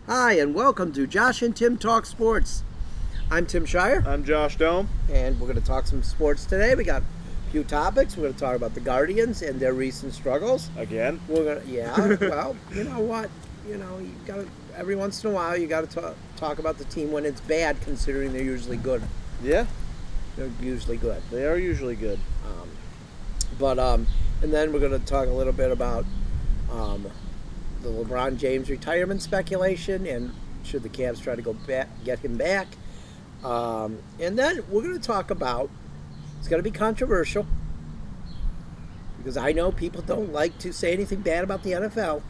Hi, and welcome to Josh and Tim Talk Sports. I'm Tim Shire, I'm Josh Dome. and we're going to talk some sports today. We got a few topics. We're going to talk about the Guardians and their recent struggles. Again? We're going to, well, you know what? You got to, every once in a while, you got to talk about the team when it's bad, considering they're usually good. Yeah, They're usually good. they are usually good. And then we're going to talk a little bit about the LeBron James retirement speculation and should the Cavs try to go back, get him back. And then we're going to talk about, it's going to be controversial because I know people don't like to say anything bad about the NFL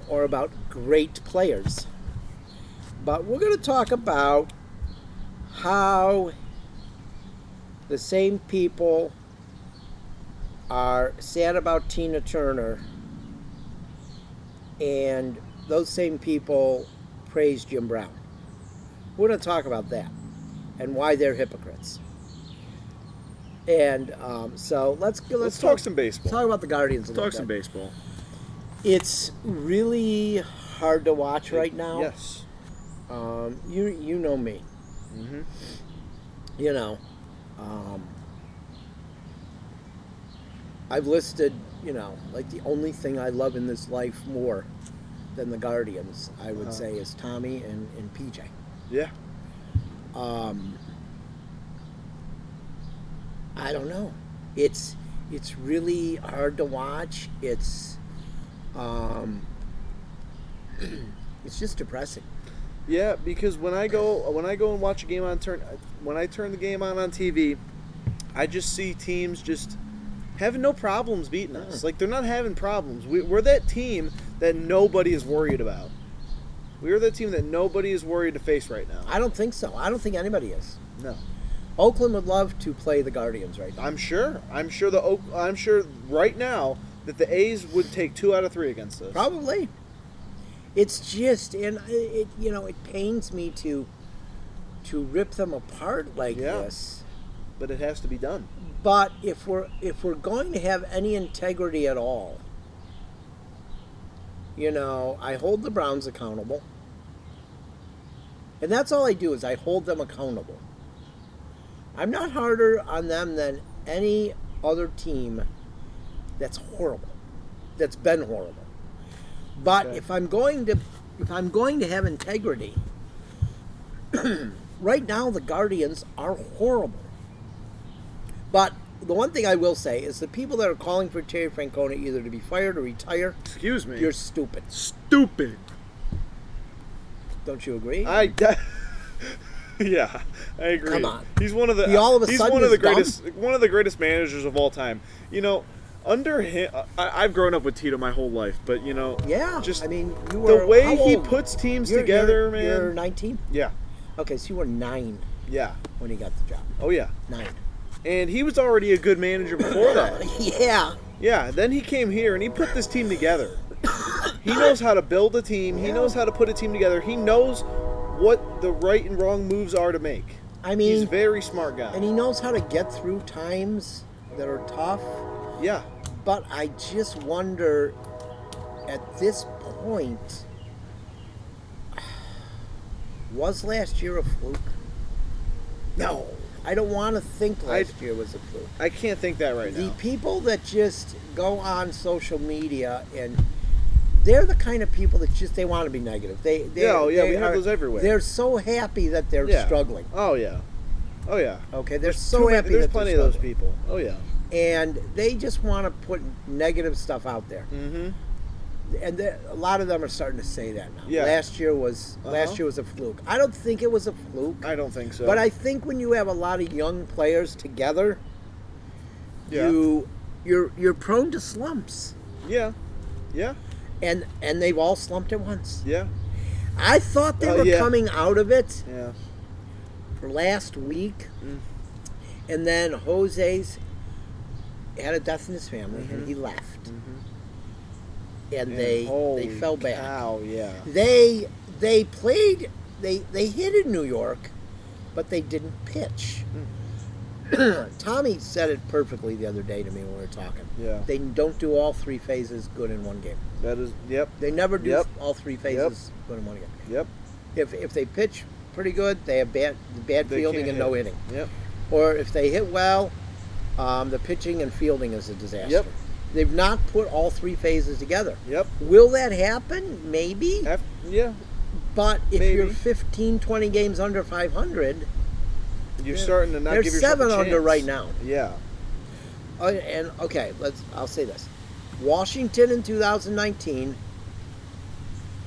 or about great players. But we're going to talk about how the same people are sad about Tina Turner, and those same people praise Jim Brown. We're going to talk about that and why they're hypocrites. And so let's talk some baseball. Talk about the Guardians a Talk little some bit. baseball. It's really hard to watch right now. Yes. You know me. Mm-hmm. You know. I've listed, like the only thing I love in this life more than the Guardians, I would say, is Tommy and PJ. Yeah. I don't know. It's really hard to watch. It's just depressing. Yeah, because when I go and watch a game when I turn the game on TV, I just see teams just having no problems beating us. Like, they're not having problems. We're that team that nobody is worried about. We're the team that nobody is worried to face right now. I don't think so. I don't think anybody is. No. Oakland would love to play the Guardians right now. I'm sure right now that the A's would take 2 out of 3 against us. Probably. It's just, and it pains me to rip them apart like this. But it has to be done. But if we're going to have any integrity at all, I hold the Browns accountable. And that's all I do is I hold them accountable. I'm not harder on them than any other team that's horrible, that's been horrible. But Okay. if I'm going to have integrity, right now the Guardians are horrible. But the one thing I will say is the people that are calling for Terry Francona either to be fired or retire, Excuse me. you're stupid. Stupid. Don't you agree? Yeah, I agree. Come on. He's one of the He all of a he's sudden one of is the greatest managers of all time. Under him, I've grown up with Tito my whole life, but Yeah. just you were the way how he old? puts teams You're- together, you're, man. You're 19? Yeah, Okay, so you were 9 yeah. when he got the job. Oh yeah. 9. And he was already a good manager before that. Yeah. Yeah, then he came here and he put this team together. He knows how to build a team. He knows how to put a team together. He knows what the right and wrong moves are to make. He's a very smart guy. And he knows how to get through times that are tough. Yeah. But I just wonder, at this point, was last year a fluke? No. I don't want to think last year was a fluke. I can't think that right The now. people that just go on social media and they're the kind of people that just they want to be negative. They we have those everywhere. They're so happy that they're struggling. Oh yeah. Oh yeah. Okay, they're so happy There's that plenty they're of those struggling. people. Oh yeah. And they just want to put negative stuff out there. Mm-hmm. And a lot of them are starting to say that now. Yeah. Last year was a fluke. I don't think it was a fluke. I don't think so. But I think when you have a lot of young players together, Yeah. you're prone to slumps. Yeah. Yeah. And they've all slumped at once. Yeah. I thought they were coming out of it Yeah. for last week. And then Jose's had a death in his family and he left. And they fell back. Oh yeah. They played they hit in New York, but they didn't pitch. Tommy said it perfectly the other day to me when we were talking. Yeah. They don't do all three phases good in one game. That is. Yep. They never do Yep. all three phases good in one game. Yep. If they pitch pretty good, they have bad They fielding can't and no hit. hitting. Yep. Or if they hit well, the pitching and fielding is a disaster. Yep. They've not put all three phases together. Yep. Will that happen? Maybe. Yeah. But if Maybe. you're 15, 20 games under 500, You're starting to not they're give yourself 7 a chance. under right now. Yeah. And okay, I'll say this. Washington in 2019,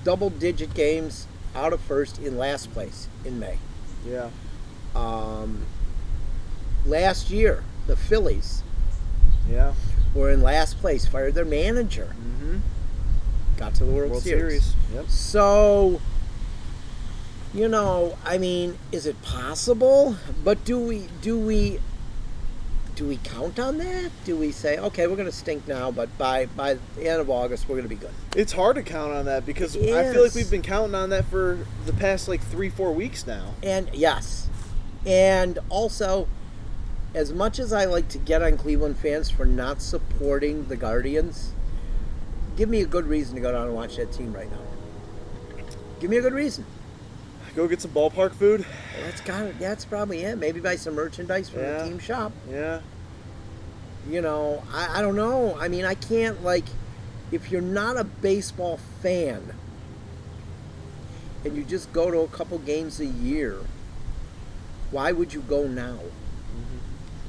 double-digit games out of first in last place in May. Yeah. Last year, the Phillies Yeah. were in last place, fired their manager, Mm-hmm. got to the World, World Series. Series. Yep. So, I mean, is it possible? But do we count on that? Do we say, okay, we're going to stink now, but by the end of August, we're going to be good? It's hard to count on that because It I feel like is. we've been counting on that for the past like 3-4 weeks now. And yes, and also, as much as I like to get on Cleveland fans for not supporting the Guardians, give me a good reason to go down and watch that team right now. Give me a good reason. Go get some ballpark food. Well, that's probably it. Maybe buy some merchandise from Yeah. the team shop. Yeah. I don't know. I mean, I can't, if you're not a baseball fan and you just go to a couple games a year, why would you go now?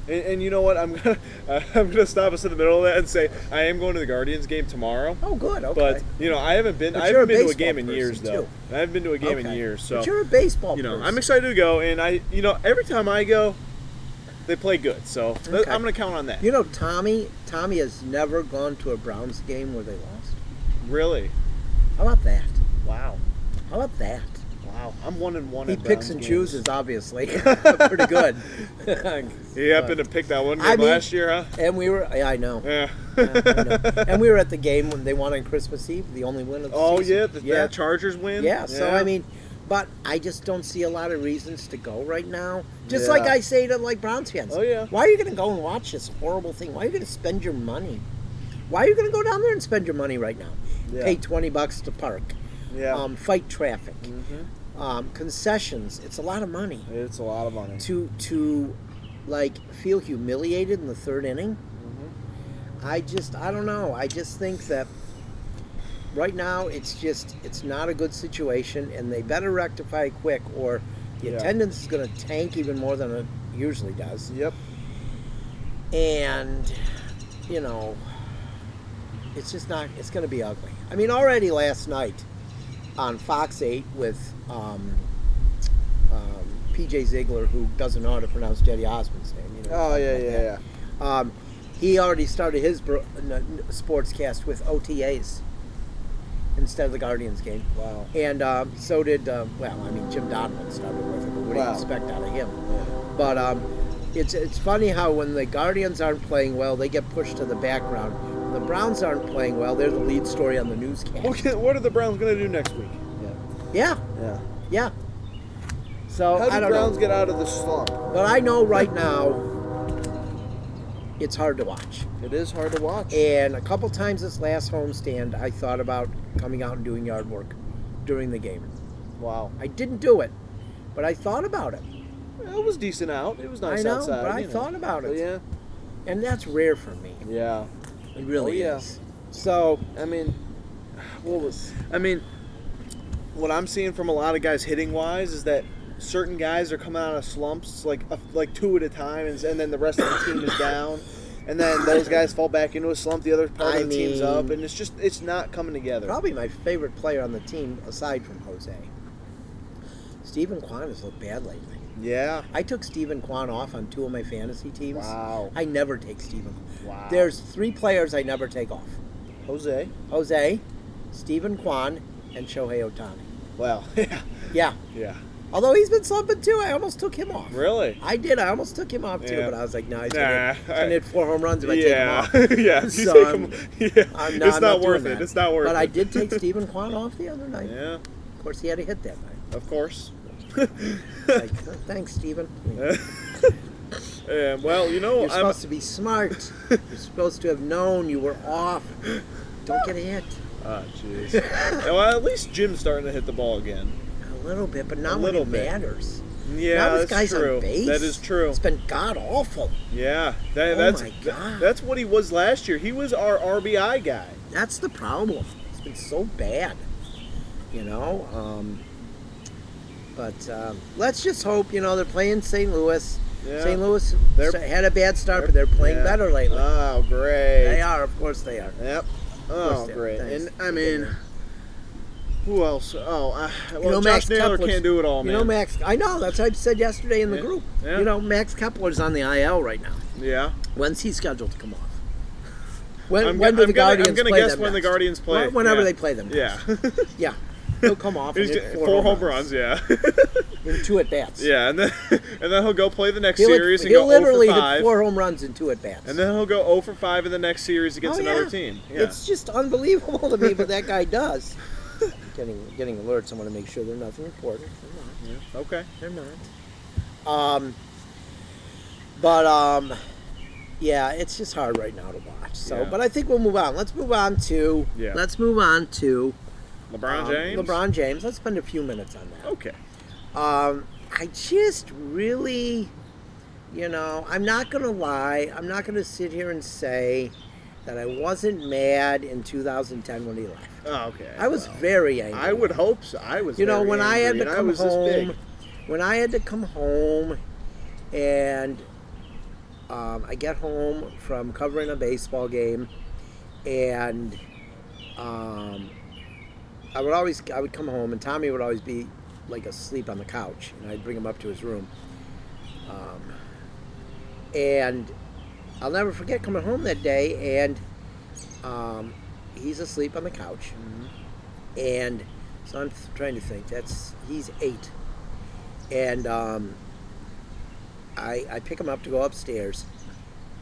And you know what? I'm gonna stop us in the middle of that and say I am going to the Guardians game tomorrow. Oh, good. Okay. But I haven't been. But I you're haven't a been to a baseball game in years person, though. too. I haven't been to a game in Okay. years. So But you're a baseball person. I'm excited to go. And every time I go, they play good. So Okay. I'm gonna count on that. Tommy has never gone to a Browns game where they lost. Really? How about that? Wow. How about that? Wow. I'm 1-1. He at picks Browns and games. chooses, obviously. Pretty good. He happened to pick that one game I mean- last year, huh? And we were, yeah, I know. Yeah. I know. And we were at the game when they won on Christmas Eve, the only win of the Oh season. yeah, that Chargers win. Yeah, so I mean, but I just don't see a lot of reasons to go right now. Just Yeah. like I say to Browns fans. Oh, yeah. Why are you going to go and watch this horrible thing? Why are you going to spend your money? Why are you going to go down there and spend your money right now? Yeah. Pay $20 to park. Yeah. Fight traffic. Mhm. Concessions. It's a lot of money It's a lot of money. to feel humiliated in the third inning. Mhm. I don't know. I just think that right now it's not a good situation, and they better rectify it quick, or the Yeah. attendance is going to tank even more than it usually does. Yep. And it's just not. It's going to be ugly. I mean, already last night on Fox 8 with PJ Ziegler, who doesn't know how to pronounce Jetty Osmond's name. Oh yeah. He already started his sportscast with OTAs instead of the Guardians game. Wow. And so did, Jim Donovan started with it, but what do you Wow. expect out of him? But it's funny how when the Guardians aren't playing well, they get pushed to the background. When the Browns aren't playing well, they're the lead story on the newscast. Okay, what are the Browns gonna do next week? Yeah, Yeah. yeah. So How I do don't Browns know. get out of the slump? But I know right now it's hard to watch. It is hard to watch. And a couple times this last homestand, I thought about coming out and doing yard work during the game. Wow. I didn't do it, but I thought about it. It was decent out. It was nice I know, outside. but I thought about it. But yeah. And that's rare for me. Yeah. It really Oh, yeah. is. So, I mean, what I'm seeing from a lot of guys hitting wise is that certain guys are coming out of slumps like two at a time, and then the rest of the team is down, and then those guys fall back into a slump. The other part of the team's up, and it's not coming together. probably my favorite player on the team, aside from Jose, Stephen Kwan has looked bad lately. Yeah. I took Stephen Kwan off on 2 of my fantasy teams. Wow. I never take Stephen. Wow. There's 3 players I never take off. Jose. Jose, Stephen Kwan, and Shohei Ohtani. Well, yeah. Yeah. Yeah. Although he's been slumping too, I almost took him off. Really? I did. I almost took him off too, Yeah. but I was like, no, he's Nah, going to hit 4 home runs if I Yeah. take him off. Yeah. You So take I'm- him. Yeah. I'm It's not doing worth that. it. It's not worth it. But I did take Stephen Kwan off the other night. Yeah. Of course, he had a hit that night. Of course. Like, thanks, Stephen. Well, You're I'm supposed to be smart. You're supposed to have known you were off. Don't get hit. Ah, jeez. Well, at least Jim's starting to hit the ball again. A little bit, but not A when little it bit. matters. Yeah, now this that's guy's true. on base. That is true. It's been god awful. Yeah, Oh my God. that's what he was last year. He was our RBI guy. That's the problem. It's been so bad. But let's just hope. They're playing St. Louis. Yeah. St. Louis They're- had a bad start, but they're playing Yeah. better lately. Oh, great. They are, of course they are. Yep. course Oh, they are. great. Thanks. And I mean, who else? Well, Max Josh Naylor Kepler's- can't do it all, man. Max. I know. That's what I said yesterday in the Yeah. group. Yeah. Max Kepler's on the IL right now. Yeah. When's he scheduled to come off? When I'm do the Guardians I'm gonna play guess them when the next? Guardians play. Whenever Yeah. they play them next. Yeah. Yeah. He'll come off and He's hit four home runs. Yeah. in 2 at-bats. Yeah, and then he'll go play the next He'll, series and he'll go 0 literally for hit 5. 4 home runs in 2 at-bats. And then he'll go 0 for 5 in the next series against another team. Yeah. It's just unbelievable to me what that guy does. Getting alerts. I want to make sure they're nothing important. They're not. Yeah. Okay. They're not. But yeah, it's just hard right now to watch. So, Yeah. but I think we'll move on. Let's move on to. Yeah. Let's move on to LeBron James. LeBron James. Let's spend a few minutes on that. Okay. I just really, I'm not going to lie. I'm not going to sit here and say that I wasn't mad in 2010 when he left. Oh, okay. I was Well, very angry. I would hope so. I was. when very I had angry, to and I come was this big. home, when I had to come home, and I get home from covering a baseball game, and I would come home, and Tommy would always be like asleep on the couch, and I'd bring him up to his room, and I'll never forget coming home that day, and he's asleep on the couch. And so I'm trying to think. He's 8, and I pick him up to go upstairs,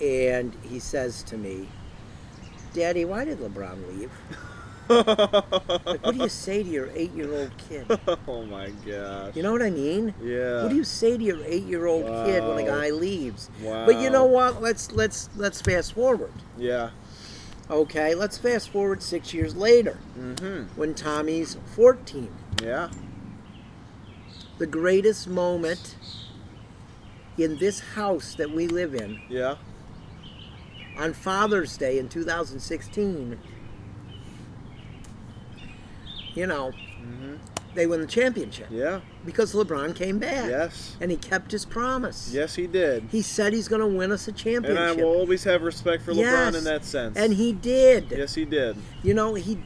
and he says to me, "Daddy, why did LeBron leave? Like, what do you say to your 8-year-old kid? Oh my gosh. You know what I mean? Yeah. What do you say to your 8-year-old kid when a Wow. guy leaves? Wow. But you know what? Let's fast forward. Yeah. Okay, let's fast forward 6 years later, when Tommy's 14. Yeah. The greatest moment in this house that we live in, Yeah. on Father's Day in 2016, they win the championship Yeah. because LeBron came back. Yes. And he kept his promise. Yes, he did. He said he's going to win us a championship. And I will always have respect for Yes. LeBron in that sense. And he did. Yes, he did. He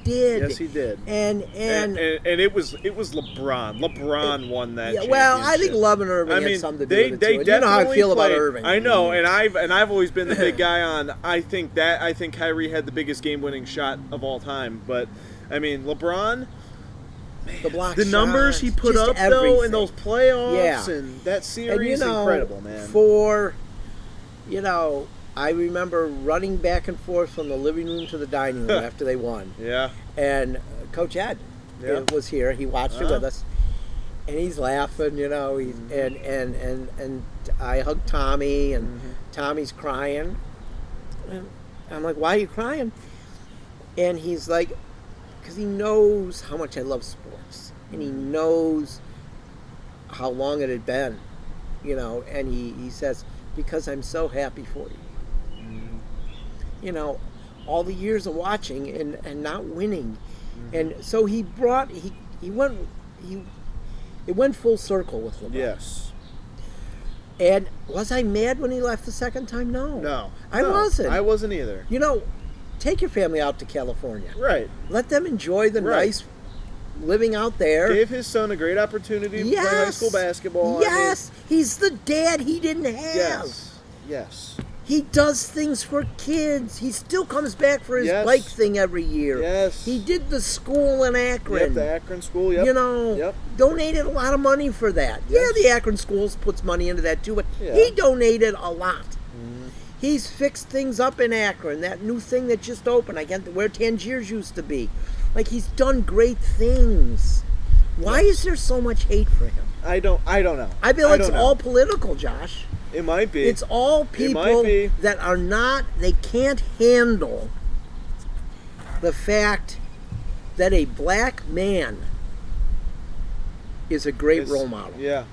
did. Yes, he did. And And it was LeBron. LeBron won that. yeah, well, I think championship. Love and Irving I had mean, something to they do with it they too. And you know how I definitely feel about played- Irving. I know, and I've always been the big guy on. I think Kyrie had the biggest game-winning shot of all time. But I mean, LeBron, the block the numbers he shots, put just up though everything. in those playoffs Yeah. and that series, And incredible, man. I remember running back and forth from the living room to the dining room after they won. Yeah. And Coach Ed was here. He watched it with us, and he's laughing. And I hugged Tommy, and Tommy's crying. And I'm like, "Why are you crying?" And he's like, "Because he knows how much I love sports, and he knows how long it had been, And he says, because I'm so happy for you. All the years of watching and not winning, and so it went full circle with LeBron. Yes. And was I mad when he left the second time? No. No. I No, wasn't. I wasn't either. Take your family out to California. Right. Let them enjoy the Right. nice living out there. Gave his son a great opportunity to play high school basketball. Yes. He's the dad he didn't have. Yes. Yes. He does things for kids. He still comes back for his Yes. bike thing every year. Yes. He did the school in Akron. Yep, the Akron school. Yep. Yep. Donated a lot of money for that. Yes. Yeah, the Akron schools puts money into that too, but Yeah. he donated a lot. He's fixed things up in Akron. That new thing that just opened, where Tangiers used to be. Like, he's done great things. Why is there so much hate for him? I don't know. I feel it's don't know. all political, Josh. It might be. It's all It might people be. that are not, they can't handle the fact that a black man is a great role model. Yeah.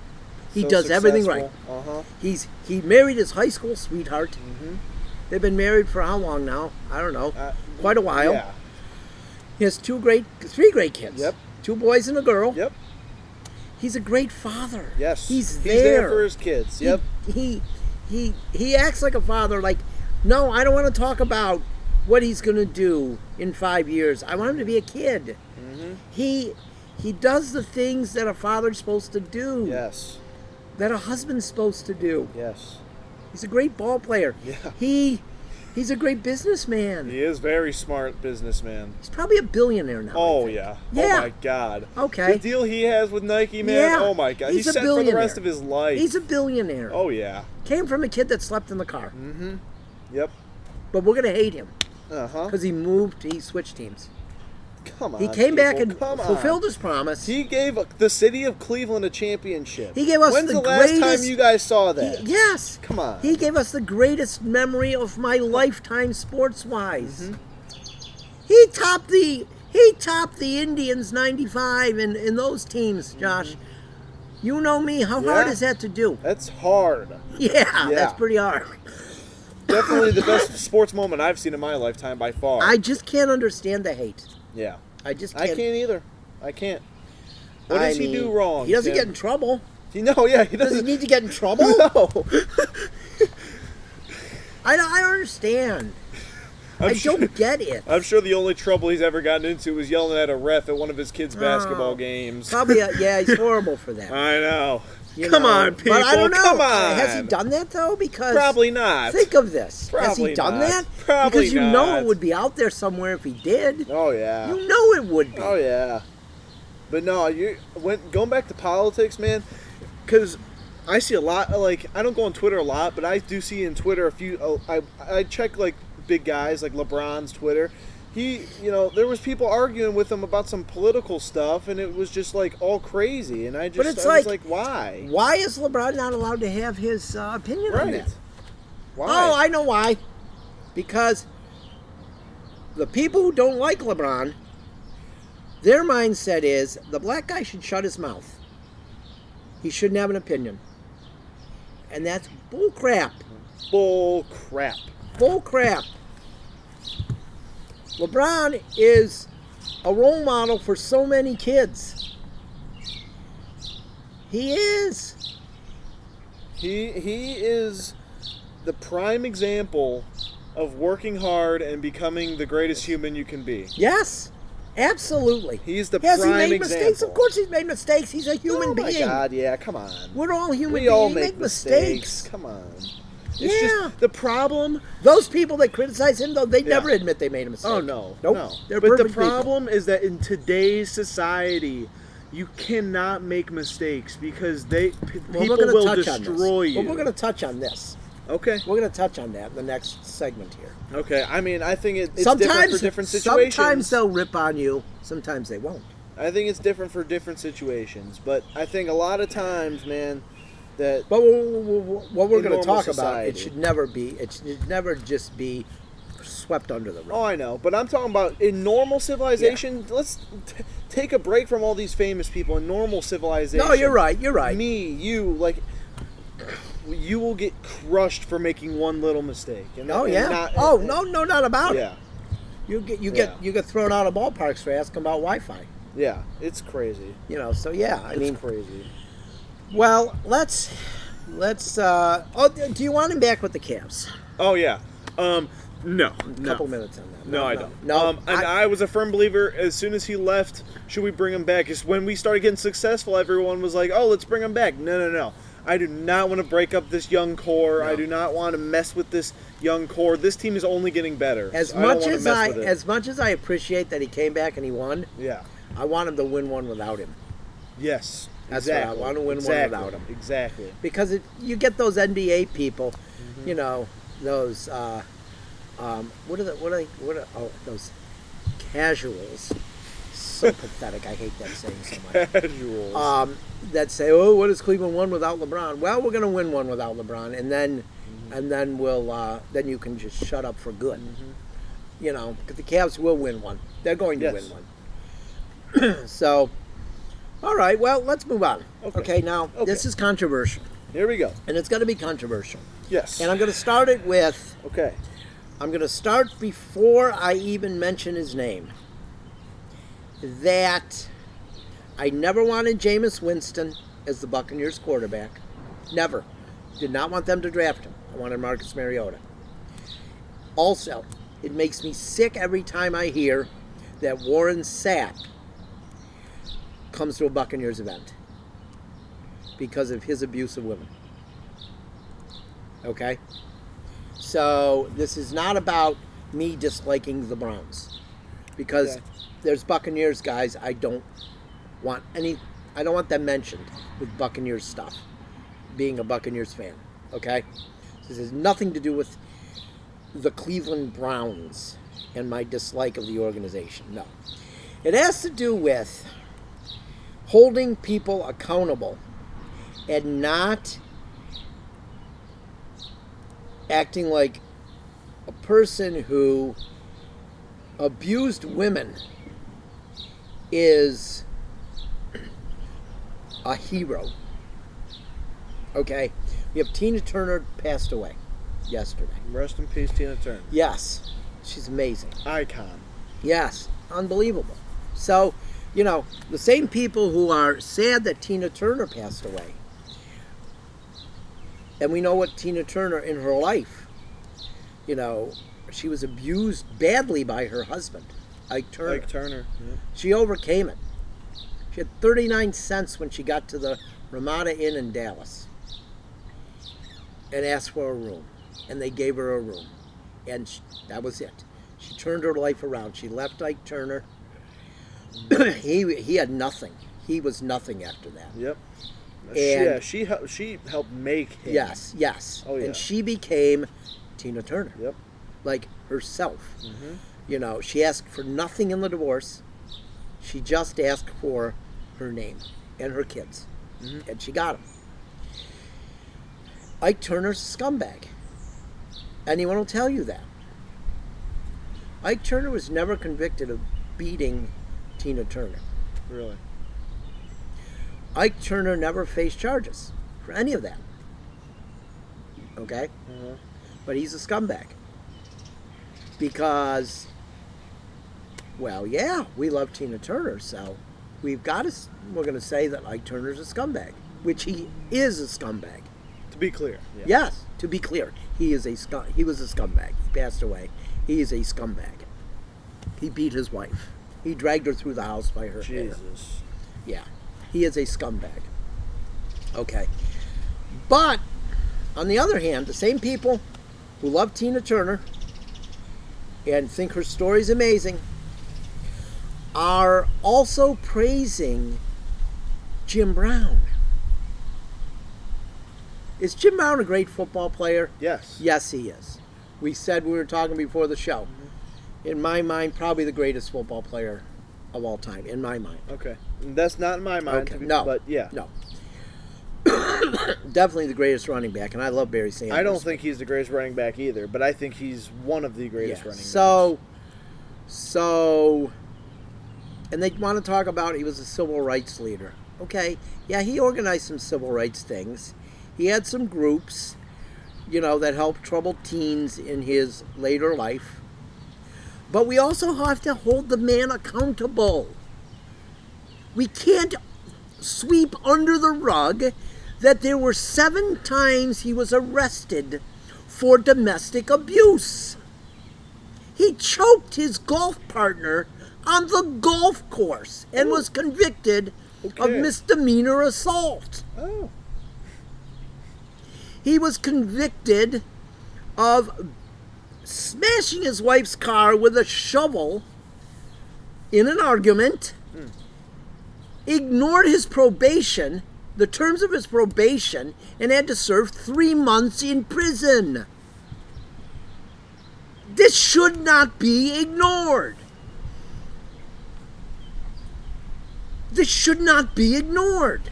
He So does everything right. Uh-huh. He married his high school sweetheart. Mm-hmm. They've been married for how long now? I don't know. Quite a while. Yeah. He has three great kids. Yep. 2 boys and a girl. Yep. He's a great father. Yes. He's there for his kids. Yep. He acts like a father. Like, no, I don't want to talk about what he's going to do in 5 years. I want him to be a kid. Mm-hmm. He does the things that a father's supposed to do. Yes. That a husband's supposed to do. Yes. He's a great ball player. Yeah. He's a great businessman. He is very smart businessman. He's probably a billionaire now. Oh I think. yeah. Yeah. Oh my God. Okay. The deal he has with Nike, man. Yeah. Oh my God. He's a set for the billionaire. rest of his life. He's a billionaire. Oh yeah. Came from a kid that slept in the car. Mm-hmm. Yep. But we're gonna hate him Uh-huh. because he switched teams. Come on. He came back people. and Come on. fulfilled his promise. He gave the city of Cleveland a championship. He gave us When's the the last greatest- time you guys saw that? Yes. Come on. He gave us the greatest memory of my lifetime, sports-wise. Mm-hmm. He topped the Indians '95 in those teams, Josh. You know me. How hard Yeah. is that to do? That's hard. Yeah, Yeah. that's pretty hard. Definitely the best sports moment I've seen in my lifetime by far. I just can't understand the hate. Yeah. I just I can't. can't either. I can't. What does he do wrong? He doesn't Tim? get in trouble. No, yeah, he Does he doesn't. need to get in trouble? No. I don't understand. I sure- don't get it. I'm sure the only trouble he's ever gotten into was yelling at a ref at one of his kids' basketball Oh. games. Probably, yeah, he's horrible for that. I know. You Come know. on, people. But I don't know. Come on. Has he done that though? Because Probably not. think of this. Has Probably he done not. that? Probably because you know not. it would be out there somewhere if he did. Oh yeah. You know it would be. Oh yeah. But no, going back to politics, man, because I see a lot. Like I don't go on Twitter a lot, but I do see in Twitter a few. I check like big guys like LeBron's Twitter. There was people arguing with him about some political stuff, and it was just like all crazy. And I it's was like, why? Why is LeBron not allowed to have his opinion on Right. that? Why? Oh, I know why. Because the people who don't like LeBron, their mindset is the black guy should shut his mouth. He shouldn't have an opinion. And that's bull crap. Bull crap. Bull crap. LeBron is a role model for so many kids. He is. He is the prime example of working hard and becoming the greatest human you can be. Yes. Absolutely. He's the Has prime he made example. mistakes? Of course he's made mistakes. He's a human oh my being. God, yeah, come on. We're all human We beings. all We make mistakes. Come on. It's Yeah. just the problem. Those people that criticize him, though, they never admit they made a mistake. Oh no, Nope. no. They're but the perfect people. problem is that in today's society, you cannot make mistakes because Well, people we're gonna will touch on destroy this. you. Well, we're going to touch on this. Okay. We're going to touch on that in the next segment here. Okay. I mean, I think it's different for different situations. Sometimes they'll rip on you. Sometimes they won't. I think it's different for different situations, but I think a lot of times, man, that But what we're In going to normal talk about, society. it should never just be swept under the rug. oh, I know, but I'm talking about in normal civilization. Let's take a break from all these famous people in normal civilization. No, you're right. You're right. Me, you, like, you will get crushed for making one little mistake. And Oh and yeah. not- No, not about yeah, it. You Yeah. get thrown out of ballparks for asking about Wi-Fi. yeah, it's crazy. So yeah. I mean, It's crazy. well, let's. Do you want him back with the Cavs? Oh yeah. No, A couple minutes on that. No, I don't. No, and I was a firm believer. As soon as he left, should we bring him back? Because when we started getting successful, everyone was like, "Oh, let's bring him back." No. I do not want to break up this young core. No. I do not want to mess with this young core. This team is only getting better. As I don't much wanna as mess with it. as much as I appreciate that he came back and he won, yeah, I want him to win one without him. yes, That's what I exactly. want to win one exactly. without him. Exactly. Because you get those NBA people, those those casuals so pathetic. I hate that saying so much. Casuals. That say, "Oh, what has Cleveland won without LeBron?" Well, we're going to win one without LeBron, and then we'll then you can just shut up for good. You know, because the Cavs will win one. They're going to win one. So, all right. Well, let's move on. Okay. Now this is controversial, Here we go. and it's going to be controversial. Yes. And I'm going to start it with. Okay. I'm going to start before I even mention his name. That I never wanted Jameis Winston as the Buccaneers quarterback. Never. Did not want them to draft him. I wanted Marcus Mariota. Also, it makes me sick every time I hear that Warren Sapp comes to a Buccaneers event because of his abuse of women. Okay? So this is not about me disliking the Browns, because there's Buccaneers guys I don't want them mentioned with Buccaneers stuff, being a Buccaneers fan. Okay? This has nothing to do with the Cleveland Browns and my dislike of the organization. No. It has to do with holding people accountable and not acting like a person who abused women is a hero. Okay? We have Tina Turner passed away yesterday. Rest in peace, Tina Turner. Yes. She's amazing. Icon. Yes. Unbelievable. So, you know, the same people who are sad that Tina Turner passed away, and we know what Tina Turner in her life, you know, she was abused badly by her husband, Ike Turner. Ike Turner. Yeah. She overcame it. She had 39 cents when she got to the Ramada Inn in Dallas and asked for a room. And they gave her a room. And that was it. She turned her life around. She left Ike Turner. He had nothing. He was nothing after that. Yep. And she helped make him. Yes. Oh, yeah. And she became Tina Turner. Yep. Like herself. Mm-hmm. You know, she asked for nothing in the divorce. She just asked for her name and her kids. Mm-hmm. And she got them. Ike Turner's a scumbag. Anyone will tell you that. Ike Turner was never convicted of beating Tina Turner. Really? Ike Turner never faced charges for any of that. Okay? Uh-huh. But he's a scumbag. Because, well, yeah, we love Tina Turner, so we're going to say that Ike Turner's a scumbag, which he is a scumbag. To be clear. Yeah. Yes, to be clear, he was a scumbag. He passed away. He is a scumbag. He beat his wife. He dragged her through the house by her hair. Jesus. Yeah, he is a scumbag. Okay. But, on the other hand, the same people who love Tina Turner and think her story's amazing are also praising Jim Brown. Is Jim Brown a great football player? Yes. Yes, he is. We said we were talking before the show. In my mind, probably the greatest football player of all time, in my mind. Okay. That's not in my mind. Okay. No. But yeah. No. Definitely the greatest running back, and I love Barry Sanders. I don't think he's the greatest running back either, but I think he's one of the greatest running backs. So, and they want to talk about he was a civil rights leader. Okay, yeah, he organized some civil rights things. He had some groups, you know, that helped troubled teens in his later life. But we also have to hold the man accountable. We can't sweep under the rug that there were 7 times he was arrested for domestic abuse. He choked his golf partner on the golf course and was convicted of misdemeanor assault. Oh. He was convicted of smashing his wife's car with a shovel in an argument, ignored his probation, the terms of his probation, and had to serve 3 months in prison. This should not be ignored. This should not be ignored.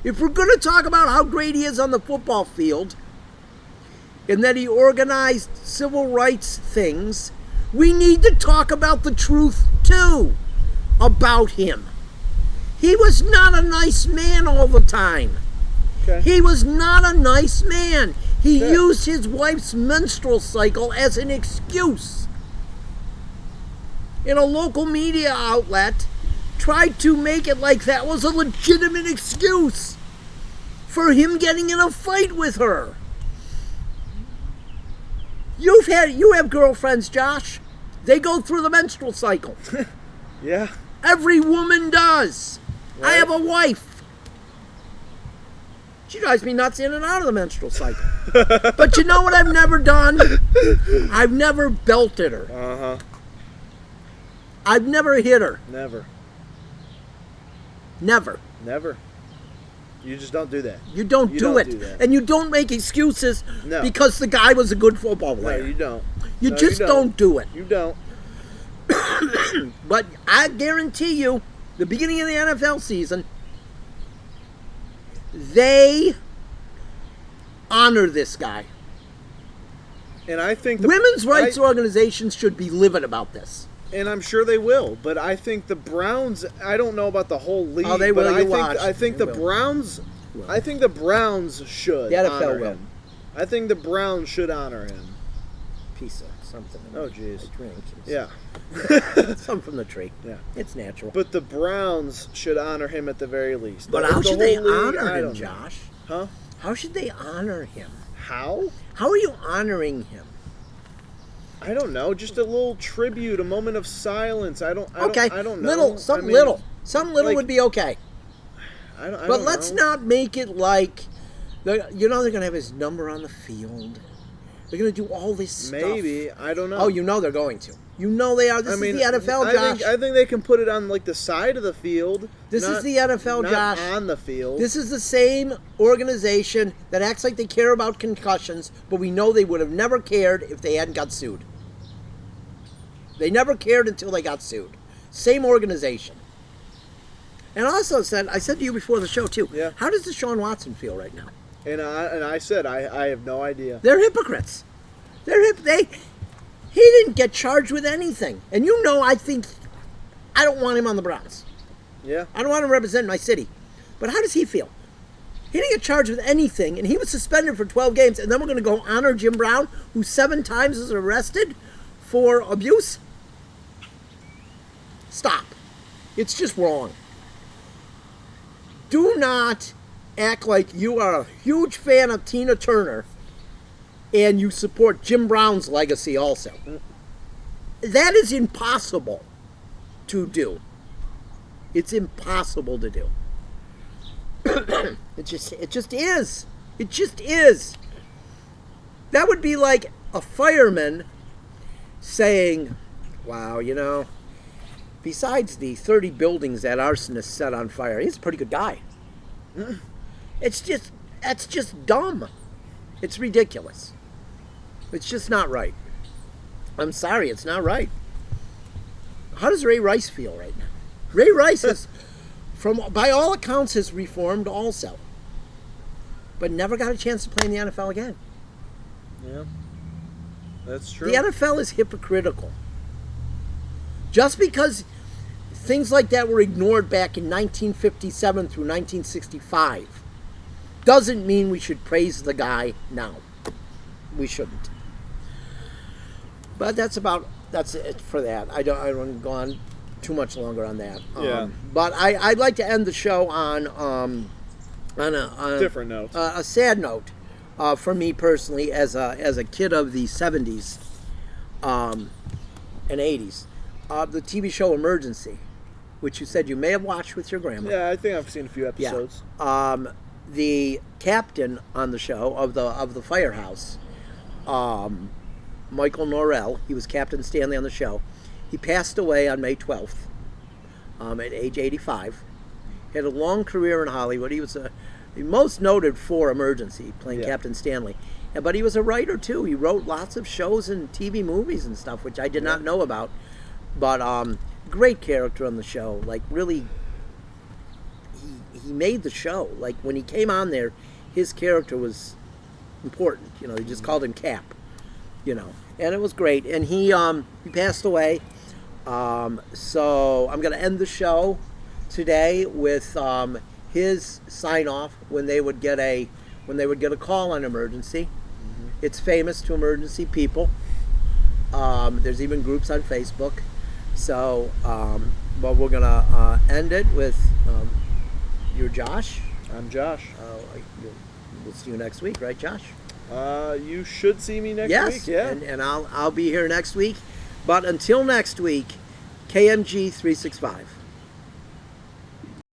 If we're going to talk about how great he is on the football field and that he organized civil rights things, we need to talk about the truth too about him. He was not a nice man all the time. Okay. He was not a nice man. He Okay. used his wife's menstrual cycle as an excuse. And a local media outlet tried to make it like that was a legitimate excuse for him getting in a fight with her. You have girlfriends, Josh. They go through the menstrual cycle. Yeah. Every woman does. I Right. have a wife. She drives me nuts in and out of the menstrual cycle. But you know what I've never done? I've never belted her. Uh-huh. I've never hit her. Never. Never. Never. You just don't do that. You don't You do don't it. do that. And you don't make excuses No. because the guy was a good football No, player. you don't. You No, just don't do it. You don't. But I guarantee you, the beginning of the NFL season, they honor this guy. And I think Women's rights organizations should be livid about this. and I'm sure they will, but I think the Browns, I don't know about the whole league, Oh, they but will, I you think watch. I think They the will. Browns Will. I think the Browns should The NFL honor will. him. I think the Browns should honor him. Piece of something. Oh, jeez. I drink. Yeah. Some from the tree. Yeah. It's natural. But the Browns should honor him at the very least. But The how should they whole league, honor I him, don't know. Josh? Huh? How should they honor him? How? How are you honoring him? I don't know. Just a little tribute, a moment of silence. I don't know. Little, something I mean, little. Something little like, would be okay. I But don't let's know. not make it like, they're going to have his number on the field. They're going to do all this stuff. Maybe. I don't know. Oh, you know they're going to. You know they are. This I mean, is the NFL, Josh. I think they can put it on like the side of the field. This is not- the NFL, not Josh. on the field. This is the same organization that acts like they care about concussions, but we know they would have never cared if they hadn't got sued. They never cared until they got sued. Same organization. And I said to you before the show too, Yeah. how does Deshaun Watson feel right now? and I said I have no idea. They're hypocrites. He didn't get charged with anything. And you know I don't want him on the Browns. Yeah. I don't want him representing my city. But how does he feel? He didn't get charged with anything, and he was suspended for 12 games, and then we're going to go honor Jim Brown, who 7 times was arrested for abuse? Stop. It's just wrong. Do not act like you are a huge fan of Tina Turner and you support Jim Brown's legacy also. That is impossible to do. It's impossible to do. It just is. It just is. That would be like a fireman saying, wow, besides the 30 buildings that arsonist set on fire, he's a pretty good guy. That's just dumb. It's ridiculous. It's just not right. I'm sorry, it's not right. How does Ray Rice feel right now? Ray Rice is, by all accounts, has reformed also, but never got a chance to play in the NFL again. Yeah. That's true. The NFL is hypocritical. Just because things like that were ignored back in 1957 through 1965 doesn't mean we should praise the guy now. We shouldn't. But that's it for that. I don't want to go on too much longer on that. Yeah. But I'd like to end the show on a Different note. a sad note for me personally as a kid of the 70s and 80s. The TV show Emergency, which you said you may have watched with your grandma. Yeah, I think I've seen a few episodes. The captain on the show of the firehouse, Michael Norrell, he was Captain Stanley on the show. He passed away on May 12th at age 85. He had a long career in Hollywood. He was most noted for Emergency, playing Captain Stanley. But he was a writer too. He wrote lots of shows and TV movies and stuff, which I did not know about. But great character on the show. Like really, he made the show. Like when he came on there, his character was important. You know, they just called him Cap. You know, and it was great. And he passed away. So I'm gonna end the show today with his sign off when they would get a call on emergency. It's famous to emergency people. There's even groups on Facebook. So, but we're gonna end it with you're Josh. I'm Josh. We'll see you next week, right, Josh? You should see me next Yes, week. Yeah. and I'll be here next week. But until next week, KMG 365.